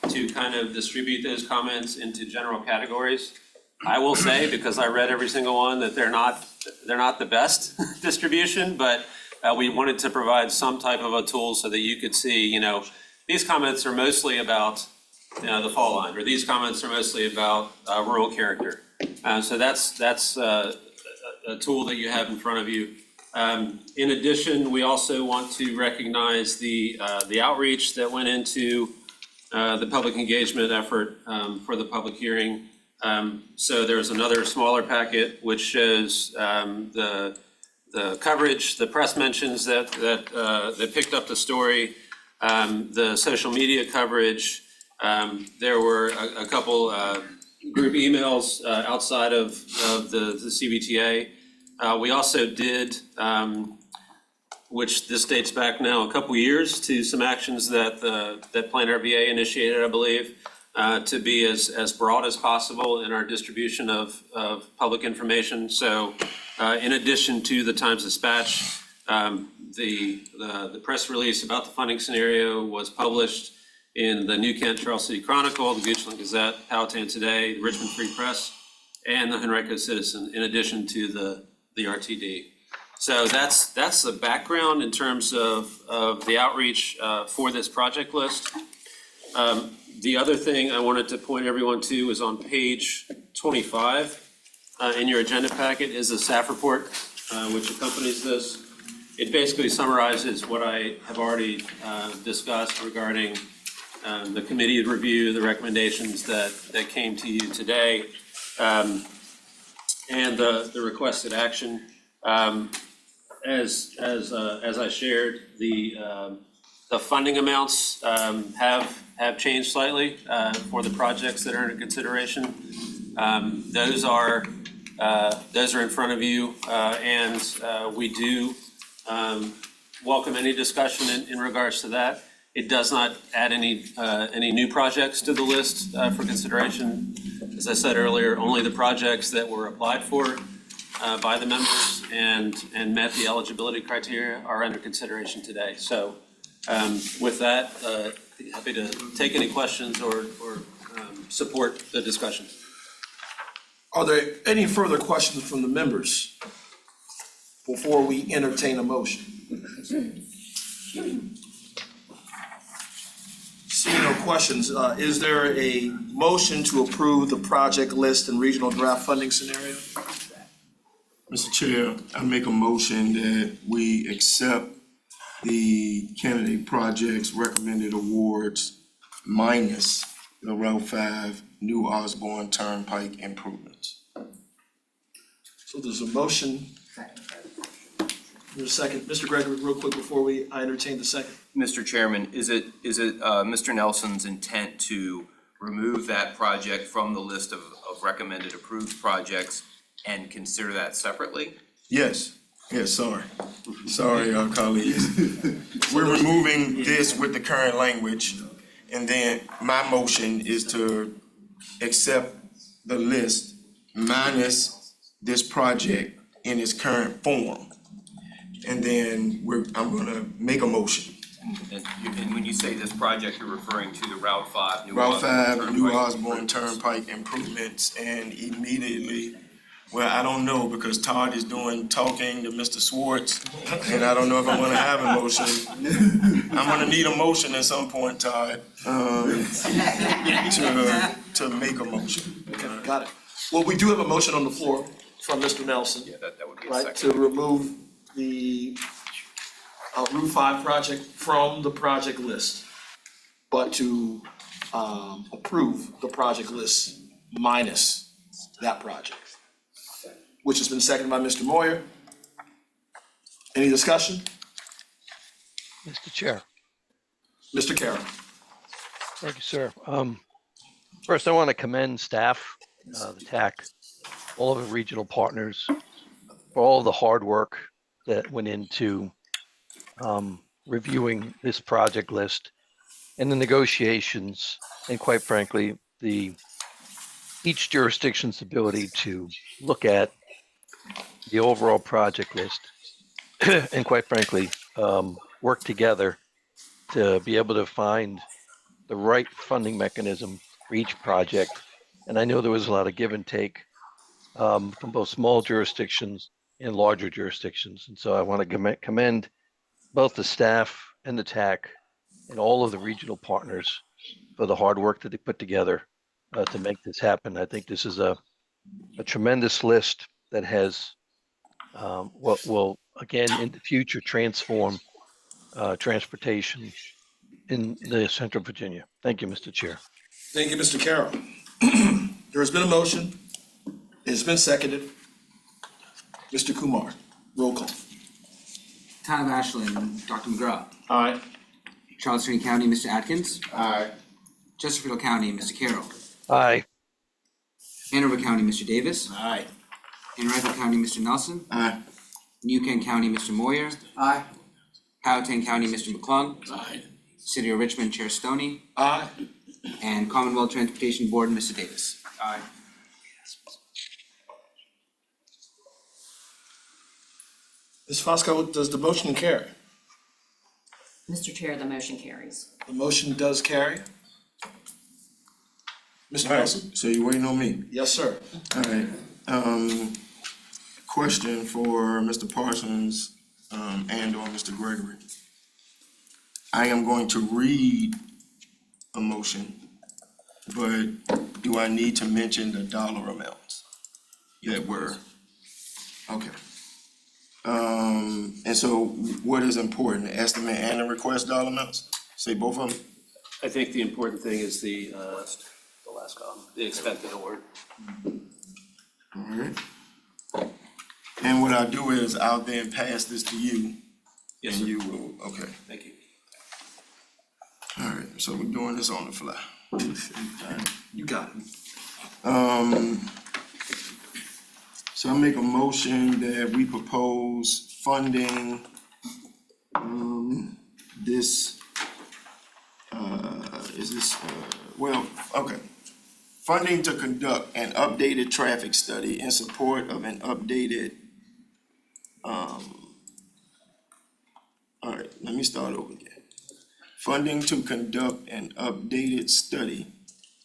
to kind of distribute those comments into general categories. I will say, because I read every single one, that they're not the best distribution, but we wanted to provide some type of a tool so that you could see, these comments are mostly about the fall line, or these comments are mostly about rural character. So that's a tool that you have in front of you. In addition, we also want to recognize the outreach that went into the public engagement effort for the public hearing. So there's another smaller packet which shows the coverage, the press mentions that picked up the story, the social media coverage. There were a couple group emails outside of the CVTA. We also did, which this dates back now a couple years, to some actions that Plan RBA initiated, I believe, to be as broad as possible in our distribution of public information. So in addition to the Times Dispatch, the press release about the funding scenario was published in the New Kent Charles City Chronicle, the Goochland Gazette, Powhatan Today, the Richmond Free Press, and the Henrico Citizen, in addition to the RTD. So that's the background in terms of the outreach for this project list. The other thing I wanted to point everyone to is on page 25 in your agenda packet is a staff report which accompanies this. It basically summarizes what I have already discussed regarding the committee review, the recommendations that came to you today, and the requested action. As I shared, the funding amounts have changed slightly for the projects that are under consideration. Those are in front of you, and we do welcome any discussion in regards to that. It does not add any new projects to the list for consideration. As I said earlier, only the projects that were applied for by the members and met the eligibility criteria are under consideration today. So with that, happy to take any questions or support the discussion. Are there any further questions from the members before we entertain a motion? Seeing no questions, is there a motion to approve the project list and regional draft funding scenario? Mr. Chair, I make a motion that we accept the candidate projects recommended awards minus the Route 5 New Osborne Turnpike improvements. So there's a motion. There's a second. Mr. Gregory, real quick before I entertain the second. Mr. Chairman, is it Mr. Nelson's intent to remove that project from the list of recommended approved projects and consider that separately? Yes, sorry, colleagues. We're removing this with the current language, and then my motion is to accept the list minus this project in its current form. And then I'm gonna make a motion. And when you say this project, you're referring to the Route 5 New Osborne Turnpike improvements, and immediately, well, I don't know, because Todd is talking to Mr. Swartz, and I don't know if I'm gonna have a motion. I'm gonna need a motion at some point, Todd, to make a motion. Okay, got it. Well, we do have a motion on the floor from Mr. Nelson. Yeah, that would be a Right, second. to remove the Route 5 project from the project list, but to approve the project list minus that project, which has been seconded by Mr. Moyer. Any discussion? Mr. Chair. Mr. Carroll. Thank you, sir. First, I want to commend staff, the TAC, all of the regional partners for all the hard work that went into reviewing this project list and the negotiations, and quite frankly, each jurisdiction's ability to look at the overall project list and quite frankly, work together to be able to find the right funding mechanism for each project. And I know there was a lot of give and take from both small jurisdictions and larger jurisdictions. And so I want to commend both the staff and the TAC and all of the regional partners for the hard work that they put together to make this happen. I think this is a tremendous list that has what will, again, in the future, transform transportation in the Central Virginia. Thank you, Mr. Chair. Thank you, Mr. Carroll. There has been a motion. It's been seconded. Mr. Kumar, roll call. Town of Ashland, Dr. McGraw. Aye. Charles County, Mr. Atkins. Aye. Chesterfield County, Mr. Carroll. Aye. Hanover County, Mr. Davis. Aye. Anne Arundel County, Mr. Nelson. Aye. New Kent County, Mr. Moyer. Aye. Powhatan County, Mr. McClung. Aye. City of Richmond, Chair Stoney. Aye. And Commonwealth Transportation Board, Mr. Davis. Aye. Ms. Fosco, does the motion carry? Mr. Chair, the motion carries. The motion does carry. Mr. All right, Nelson? so you waiting on me? Yes, sir. All right, question for Mr. Parsons, and or Mr. Gregory. I am going to read a motion but do I need to mention the dollar amounts that were? Okay. And so what is important, the estimate and the request dollar amounts? Say both of them? I think the important thing is the last column, the expected award. All right. And what I'll do is I'll then pass this to you. Yes, And sir. you will, okay. Thank you. All right, so we're doing this on the fly. You got it. So I make a motion that we propose funding, this, well, okay. Funding to conduct an updated traffic study in support of an updated, all right, let me start over again. Funding to conduct an updated study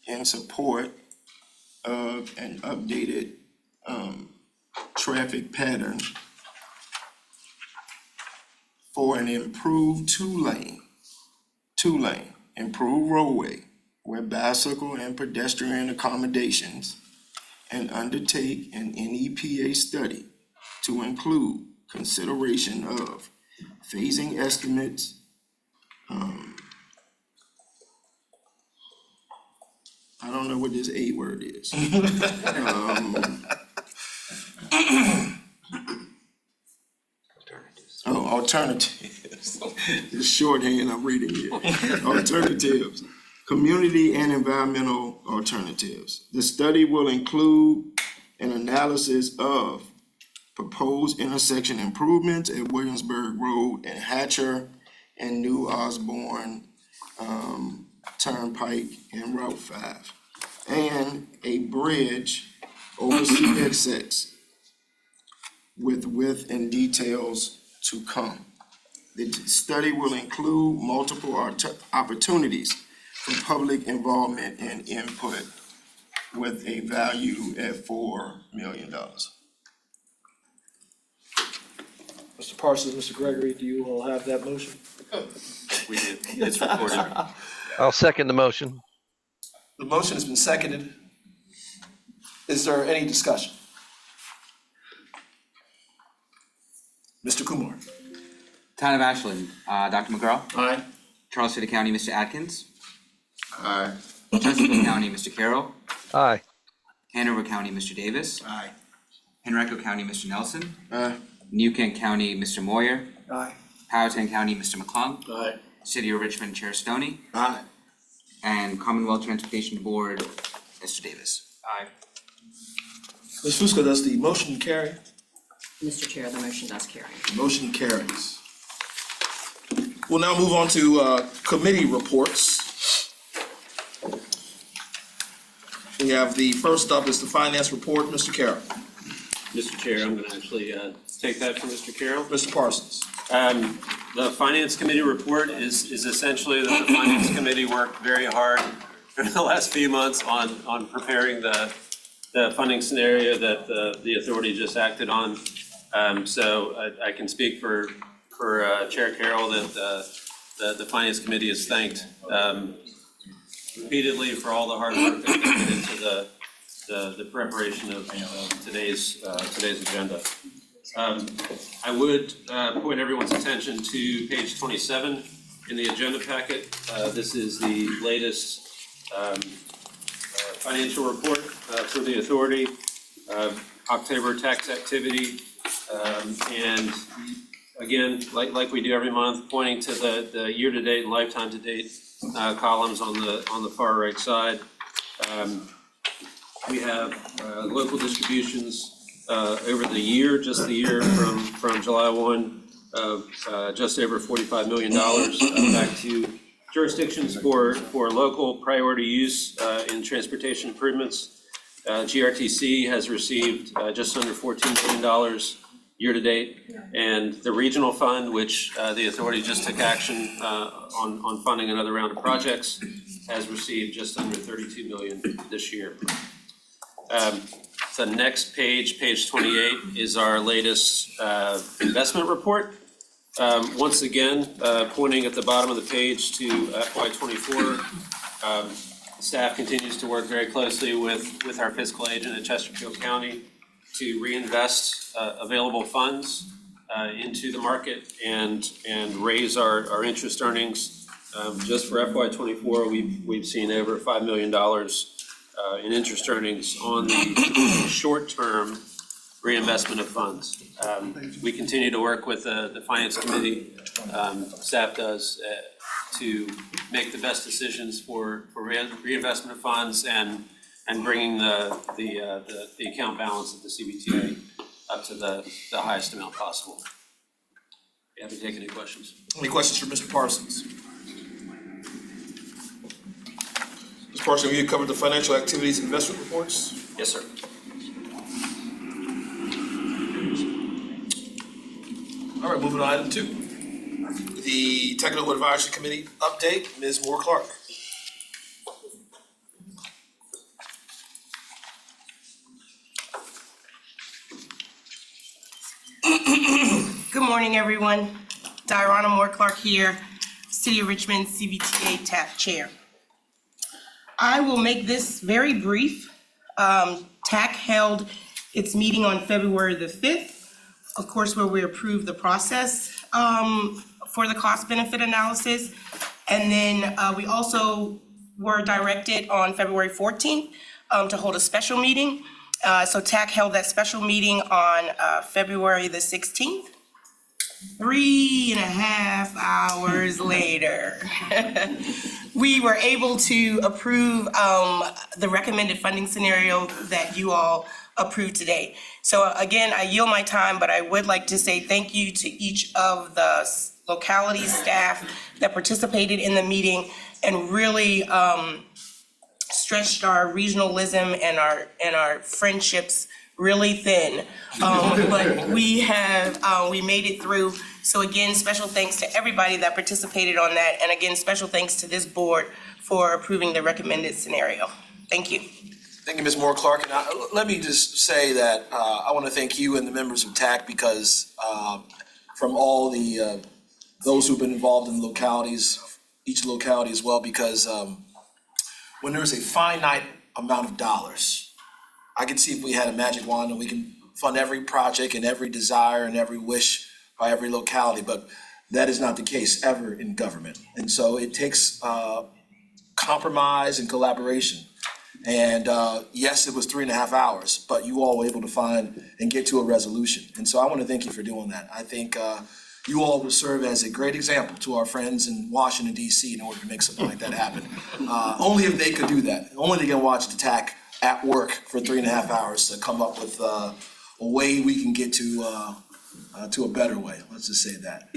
in support of an updated, traffic pattern for an improved two-lane, improved roadway where bicycle and pedestrian accommodations, and undertake an NEPA study to include consideration of phasing estimates, I don't know what this A word is. Alternatives. It's shorthand I'm reading here. Alternatives, community and environmental alternatives. The study will include an analysis of proposed intersection improvements at Williamsburg Road and Hatcher and New Osborne, Turnpike and Route 5. And a bridge over CXX with width and details to come. The study will include multiple opportunities for public involvement and input with a value at $4 million. Mr. Parsons, Mr. Gregory, do you all have that motion? We did, it's recorded. I'll second the motion. The motion has been seconded. Is there any discussion? Mr. Kumar. Town of Ashland, Dr. McGraw. Aye. Charles City County, Mr. Atkins. Aye. Chesterfield County, Mr. Carroll. Aye. Hanover County, Mr. Davis. Aye. Henrico County, Mr. Nelson. Aye. New Kent County, Mr. Moyer. Aye. Powhatan County, Mr. McClung. Aye. City of Richmond, Chair Stoney. Aye. And Commonwealth Transportation Board, Mr. Davis. Aye. Ms. Fusco, does the motion carry? Mr. Chair, the motion does carry. Motion carries. We'll now move on to committee reports. We have the first up is the finance report, Mr. Carroll. Mr. Chair, I'm gonna actually take that from Mr. Carroll. Mr. Parsons. The Finance Committee report is essentially that the Finance Committee worked very hard for the last few months on preparing the funding scenario that the authority just acted on. So I can speak for Chair Carroll that the Finance Committee is thanked repeatedly for all the hard work that they put into the preparation of today's agenda. I would point everyone's attention to page 27 in the agenda packet. This is the latest financial report for the authority, October tax activity, and again, like we do every month, pointing to the year-to-date and lifetime-to-date columns on the far right side. We have local distributions over the year, just the year from July 1, just over $45 million back to jurisdictions for local priority use in transportation improvements. GRTC has received just under $14 million year-to-date, and the regional fund, which the authority just took action on funding another round of projects, has received just under $32 million this year. The next page, page 28, is our latest investment report. Once again, pointing at the bottom of the page to FY '24, Staff continues to work very closely with our fiscal agent at Chesterfield County to reinvest available funds into the market and raise our interest earnings. Just for FY '24, we've seen over $5 million in interest earnings on the short-term reinvestment of funds. We continue to work with the Finance Committee, staff does, to make the best decisions for reinvestment of funds and bringing the account balance of the CVTA up to the highest amount possible. You happy to take any questions? Any questions for Mr. Parsons? Mr. Parsons, have you covered the financial activities investment reports? Yes, sir. All right, moving on to item 2. The Technical Advisory Committee update, Ms. Moore Clark. Good morning, everyone. Diana Moore Clark here, City of Richmond CVTA TAC Chair. I will make this very brief. TAC held its meeting on February the 5th, of course, where we approved the process for the cost benefit analysis. And then we also were directed on February 14th to hold a special meeting. So TAC held that special meeting on February the 16th. 3.5 hours later, we were able to approve the recommended funding scenario that you all approved today. So again, I yield my time, but I would like to say thank you to each of the locality staff that participated in the meeting and really stretched our regionalism and our friendships really thin. But we made it through. So again, special thanks to everybody that participated on that. And again, special thanks to this board for approving the recommended scenario. Thank you. Thank you, Ms. Moore Clark. And let me just say that I want to thank you and the members of TAC because from all the those who've been involved in localities, each locality as well, because when there's a finite amount of dollars, I can see if we had a magic wand and we can fund every project and every desire and every wish by every locality, but that is not the case ever in government. And so it takes compromise and collaboration. And yes, it was 3.5 hours, but you all were able to find and get to a resolution. And so I want to thank you for doing that. I think you all will serve as a great example to our friends in Washington, D.C. in order to make something like that happen. Only if they could do that. Only they can watch the TAC at work for 3.5 hours to come up with a way we can get to a better way. Let's just say that.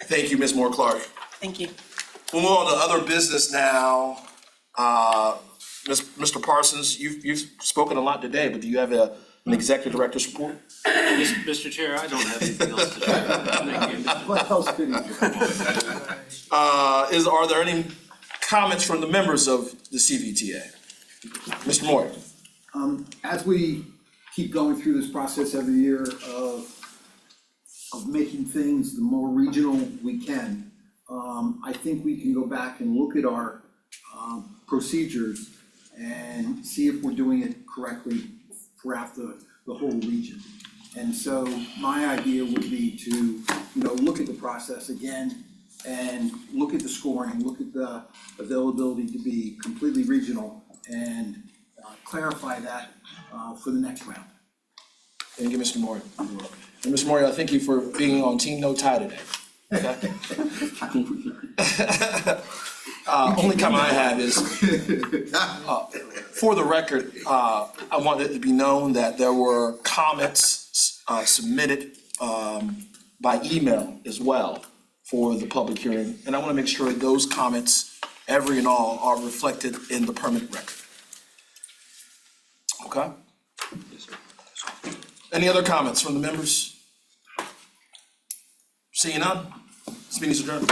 Thank you, Ms. Moore Clark. Thank you. We'll move on to other business now. Mr. Parsons, you've spoken a lot today, but do you have an executive director's report? Mr. Chair, I don't have anything else to share. Thank you. What else could he do? Are there any comments from the members of the CVTA? Mr. Moore. As we keep going through this process every year of making things the more regional we can, I think we can go back and look at our procedures and see if we're doing it correctly throughout the whole region. And so my idea would be to, look at the process again and look at the scoring, look at the availability to be completely regional and clarify that for the next round. Thank you, Mr. Moore. And Mr. Moore, I thank you for being on Team No Tie today. Okay? Only comment I have is, for the record, I want it to be known that there were comments submitted by email as well for the public hearing. And I want to make sure those comments, every and all, are reflected in the permanent record. Okay? Any other comments from the members? Seeing none, this meeting is adjourned.